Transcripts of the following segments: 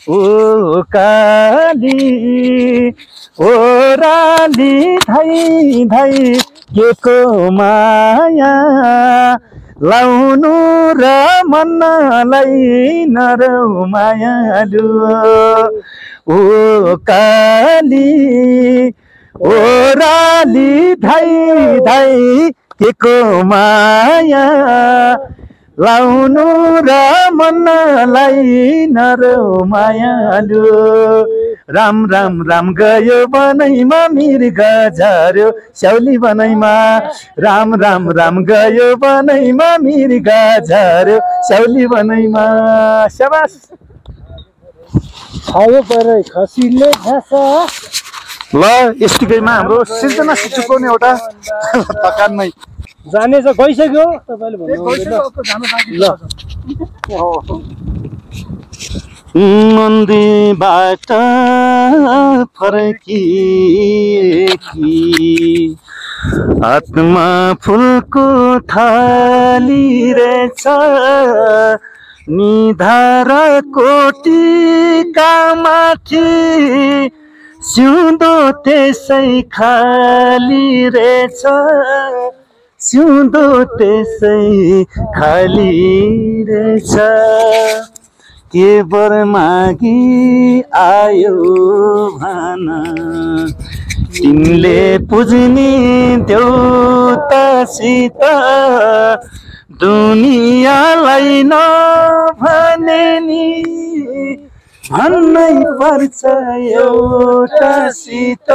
ओ काली ओराली धाई धाई के को माया लाउनु र मनलाई नरौ मायालु ओ काली ओराली धाई धाई के को माया लाउनु र मनलाई नरौ मायालु राम राम राम गयो बनैमा मिर्गा झर्यो स्याउली बनैमा राम राम राम गयो बनैमा मिर्गा झर्यो स्याउली बनैमा शाबास खायो पर खसीले घाँस ल यतिकैमा हाम्रो सिर्जना सिटुकोने एउटा दोकानमै जाने छ गइसक्यो तपाईले भन्नु ल मन्दिरबाट फर्की आत्मा फुलको थाली रहेछ निधार कोटीका माथि सिउँदो त्यसै खाली रहेछ सिउँदो त्यसै खाली रहेछ के बर मागी आयो भन तिमीले पुज्ने देउतासित दुनियाँलाई नभने नि भन्नै पर्छ एउटासित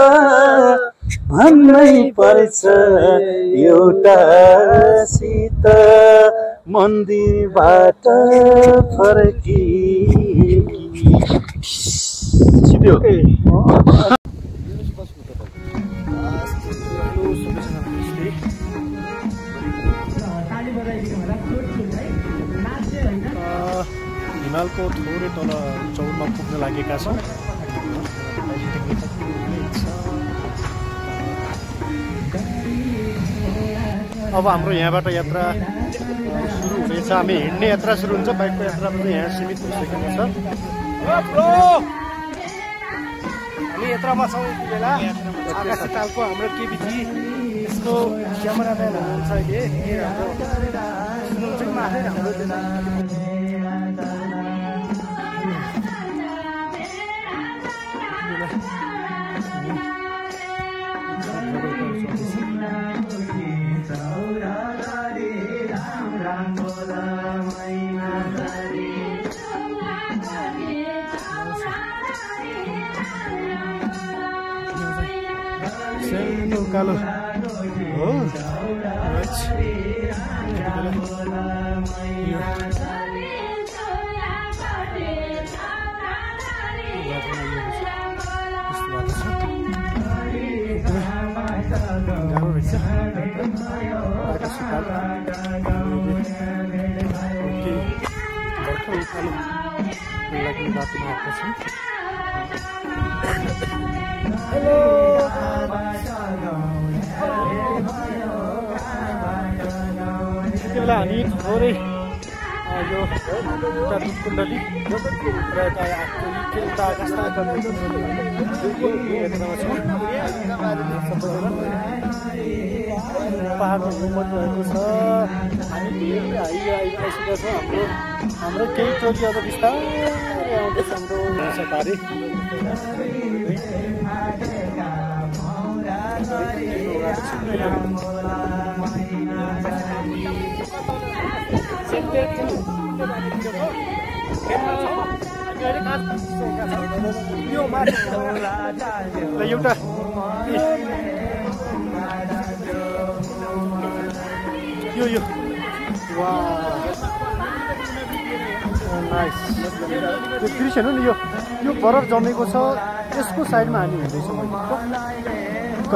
भन्नै पर्छ एउटासित मन्दिरबाट फर्की छिट्यो हिमालको थोरै तल चौरमा पुग्न लागेका छौँ अब हाम्रो यहाँबाट यात्रा सुरु हुँदैछ हामी हिँड्ने यात्रा सुरु हुन्छ बाइकको यात्रा पनि यहाँ सीमित भइसकेको छ हामी यात्रामा छौँ यति बेला आकाश तालको हाम्रो केबिजी यसको क्यामेराम्यान हुनुहुन्छ अहिले कालो हो बेला हामी थोरै यो कुण्डली र पहाडमा घुम्नु रहेको छ हामी आइसकेका छौँ हाम्रो केही टोली अब बिस्तारै आउँदैछ हाम्रो पारी एउटा यो नाइस यो दृश्य हेर्नु नि यो बरफ जमेको छ यसको साइडमा हामी हिँड्दैछौँ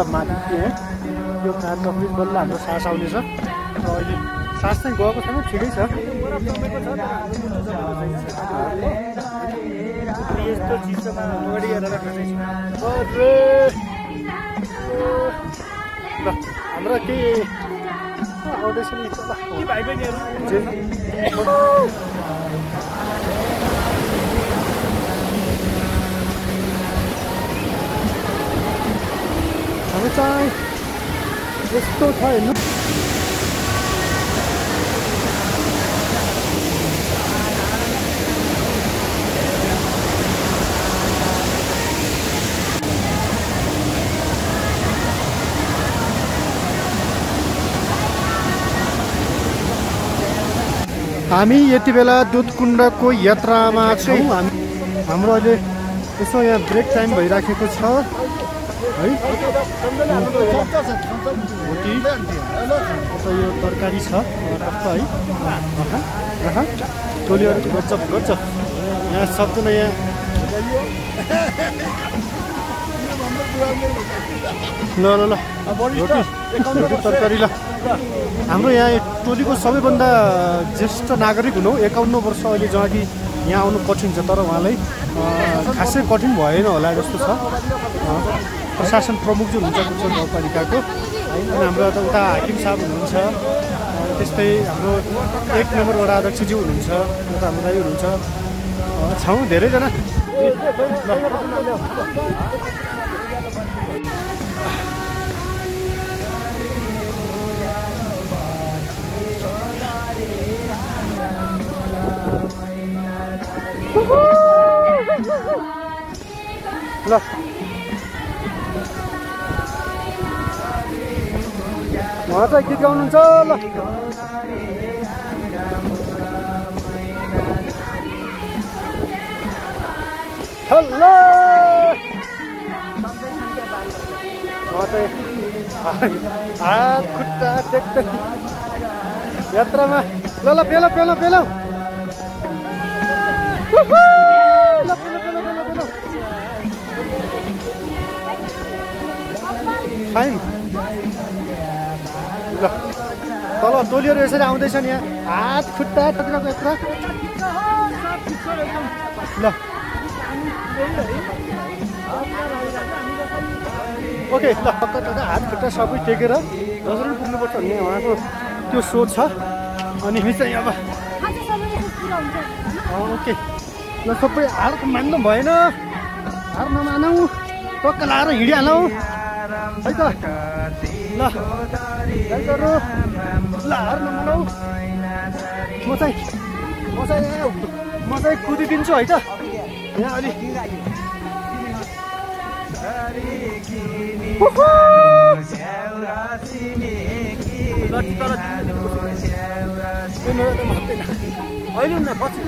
माथि यो काठमा फ्रिज बल्ल हाम्रो सास आउनेछ र अहिले सास चाहिँ गएको छैन ठिकै छ यस्तो चिसोमा अगाडि हेरेर ल हाम्रो केही आउँदैछ नि भाइ बहिनीहरू चाहिँ यस्तो छ हेर्नु। हामी यति बेला दुधकुण्डको यात्रामा छौँ। हाम्रो अहिले यसो यहाँ ब्रेक टाइम भइराखेको छ है। यो तरकारी छ है। टोलीहरू गजब गजब यहाँ सक्दैन यहाँ। ल ल ल रोटी तरकारी ल। हाम्रो यहाँ टोलीको सबैभन्दा ज्येष्ठ नागरिक हुनु 51 वर्ष अहिले, जहाँ कि यहाँ आउनु कठिन छ, तर उहाँलाई खासै कठिन भएन होला जस्तो छ। प्रशासन प्रमुख जो हुनुहुन्छ कुचो गाउँपालिकाको, अनि हाम्रो उता हाकिम साहब हुनुहुन्छ, त्यस्तै हाम्रो 1 नम्बर वडा अध्यक्षज्यू हुनुहुन्छ, उता हाम्रो दाइ हुनुहुन्छ, छौँ धेरैजना। ल उहाँ चाहिँ गीत गाउनुहुन्छ। ल हेलो उहाँ चाहिँ हात खुट्टा टेक्दै यात्रामा। ल ल पेलो पेलो पेलो फाइन। ल तल टोलीहरू यसरी आउँदैछन् यहाँ, हात खुट्टा टक्राको यत्र। ल ओके ल हात खुट्टा सबै टेकेर जसरी पुग्नुपर्छ भन्ने उहाँको त्यो सोच छ। अनि हामी चाहिँ अब ओके ल सबै हार मान्नु भएन, हार नमानौ, टक्क लाएर हिँडिहालौँ है त। ल हार नमानौ, म चाहिँ कुदिदिन्छु है त यहाँ अलि। अहिले न पछि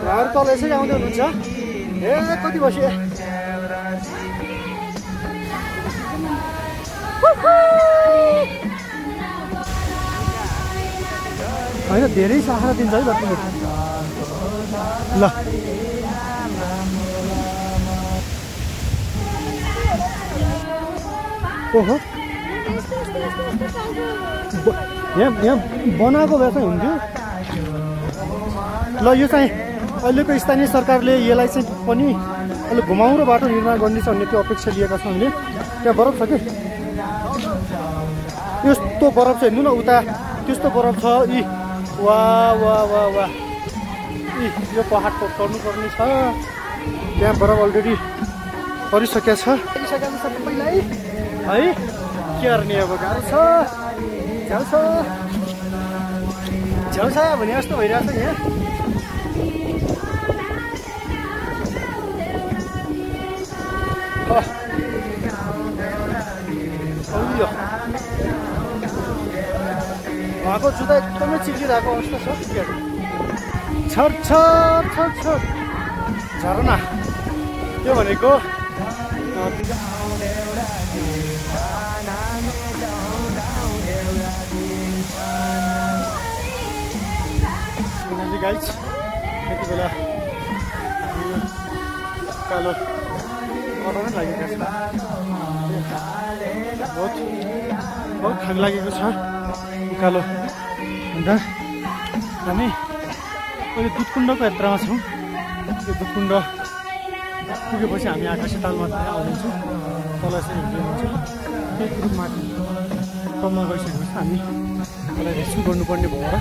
उहाँहरू तल यसरी आउँदै हुनुहुन्छ। ए कति बसी होइन, धेरै सहारा दिन्छ है बत्तीले। ल ओहो यहाँ बनाएको भए चाहिँ हुन्थ्यो। ल यो चाहिँ अहिलेको स्थानीय सरकारले यसलाई चाहिँ पनि अहिले घुमाउरो बाटो निर्माण गर्नेछ भन्ने त्यो अपेक्षा लिएका छौँ हामीले। त्यहाँ बरफ छ कि यस्तो बरफ छ हेर्नु न, उता त्यस्तो बरफ छ। यी वाह वाह वाह वाह, यो पहाड चढ्नुपर्ने छ। त्यहाँ बरफ अलरेडी परिसकेको छ सबैलाई है। क्यार्ने अब गाह्रो छ, झ्याउ भने जस्तो भइरहेको छ यहाँ। उहाँको जुत्ता एकदमै चिप्लिरहेको अवस्था छ। छ झरना त्यो भनेको गाइज यति बेला कालो कटाउनै लागेको छ। बहुत खान लागेको छ उकालो। अन्त हामी अहिले दुधकुण्डको यात्रामा छौँ। त्यो दुधकुण्ड पुगेपछि हामी आकाशे तालमा आउँदैछौँ। तल यसरी हिँड्दै त्यही रूपमा कममा गइसकेपछि हामी त्यसलाई रेस्क्यु गर्नुपर्ने भएर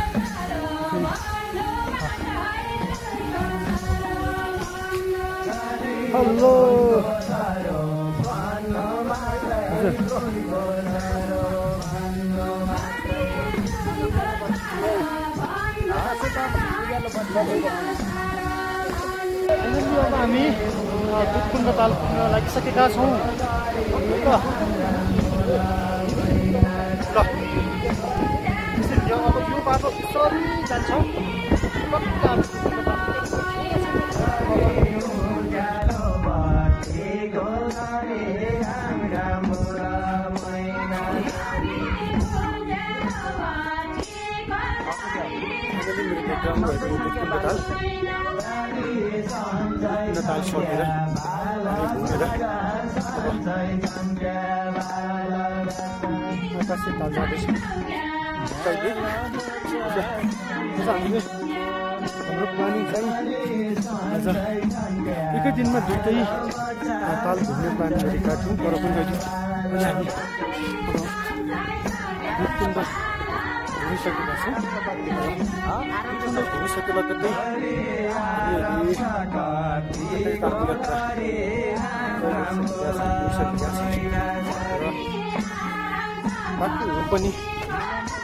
हेलो अब हामी दुधकुण्ड ताल पुग्न लागिसकेका छौँ ल अब यो बाटो बिस्तारै जान्छ ताल सकेर घुमेर आकाशे ताल जाँदैछ हामीले हाम्रो प्लानिङ चाहिँ आज एकै दिनमा दुईटै ताल घुम्ने प्लान गरेका थियौँ तर पनि अहिले हामी दुधकुण्ड घुमिसकेका छौँ घुमिसके लगत्तै बाटोहरू पनि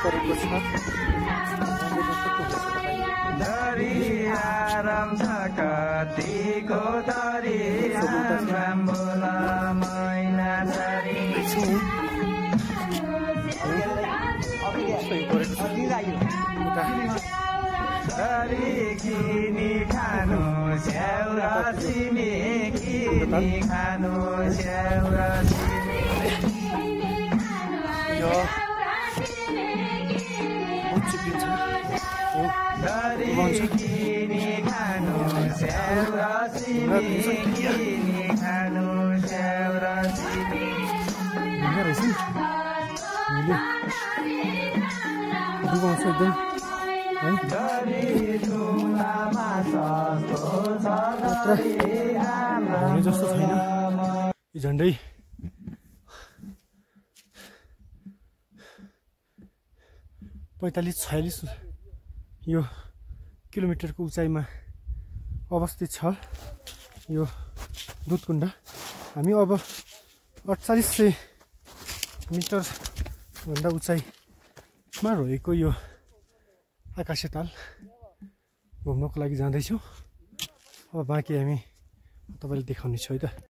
गरेको छ जस्तो छैन झन्डै 45-46 यो किलोमिटरको उचाइमा अवस्थित छ यो दुधकुण्ड हामी अब 4800 मिटर भन्दा उचाइमा रहेको यो आकाशे ताल घुम्नको लागि जाँदैछौँ अब बाँकी हामी तपाईलाई देखाउने छु है त